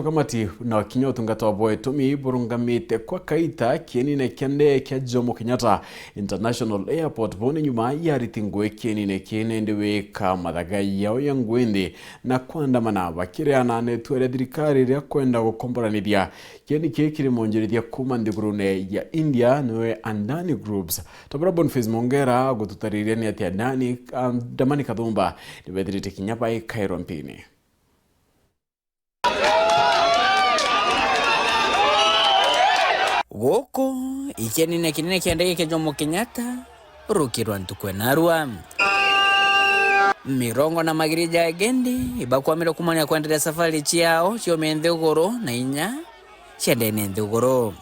Kamati na kinya utungata waboe tumi burungamite kwa kaita kienine kiande kia Jomo Kenyatta International Airport bone nyuma ya ARITI ngwe kienine kienendewe ka mathaga yao ya ngwende na kwandamana bakireana netwere thirikari ria kwenda gukomboraniria kieni kiri monjerithia kuma ndigurune ya India niwe Andani Groups tabara Boniface Mongera gututariria ni atia ANDAMANI Kathumba nibethirite kinyapa i Cairo MPIINE. Goko ikienine kinene kia ndege kia Jomo Kenyatta rukirwa ntukwenarwa mirongo na magirija agendi ibakwamira kumanya kuendelea safari chiao chiome nthiguru na inya ciendene nthiguru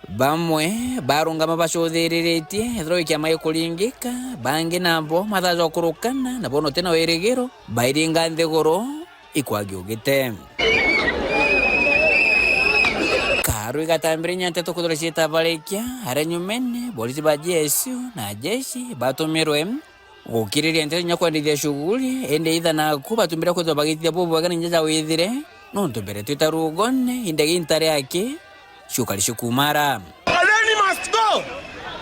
bamwe barungama bacuthiriretie ethro ikiamai kuringika bangi nabo mathaja kurukana na bono tena werigiro bairinga nthiguru ikwagiugite Karu igatambire nyanteto kudoreshita balekia haranyumene polisi ba jeshi na jeshi batumirwe gukiriria ntete nyakwandithia shughuli ende itha na kubatumira kwetwa bagithia bobo bagana njaja withire no ntumbere twitarugone indege intare yake shukali shukumara Aleni must go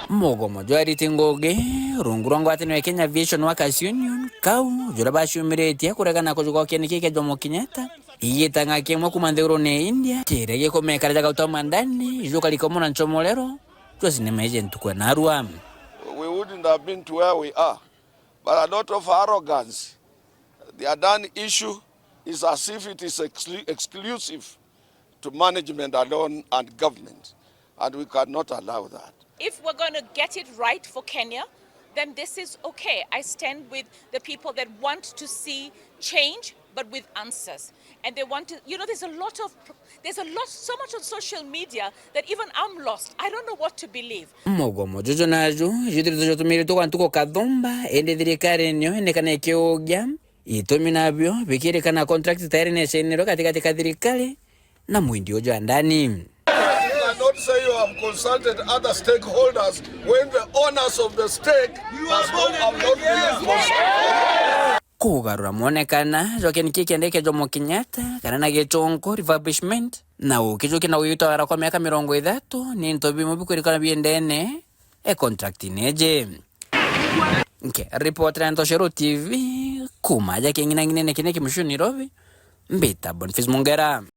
mogomo ARITI ngugi rungurongo atene Kenya Vision Workers Union kau jura bashumiretie kuregana kujuka kieni kike Jomo Kenyatta iyitanga kimwe kumanthiguru ne India tirege komekaraja gautama ndani ijuka likomona nchomolero twasinemeje ntukwenarwa. We wouldn't have been to where we are, but a lot of arrogance. The Adani issue is as if it is exclusive to management alone and government, and we cannot allow that. If we're going to get it right for Kenya, then this is okay. I stand with the people that want to see change, but with answers. And they want to, there's so much on social media that even I'm lost. I don't know what to believe. Mogomo jojo naju, jidiri tumiri tuko antuko Kathumba, ende thirikari nyo, ende kana ikiugia, itomi nabyo, bikiri kana contract tayari na shenero katika thirikari, na mwindi ojo andani. You cannot say you have consulted other stakeholders when the owners of the stake have not been consulted. Kugarura mwonekana jokeni kiki ndeke Jomo Kenyatta kana na gichongo refurbishment na ukijuki na uyutawara kwa miaka 30 ni ntobi mubikwirikana biendene contract neje nke reporter Ntoshero TV kumaja kingina ngine kineki mshuni robi mbita Boniface Mongera.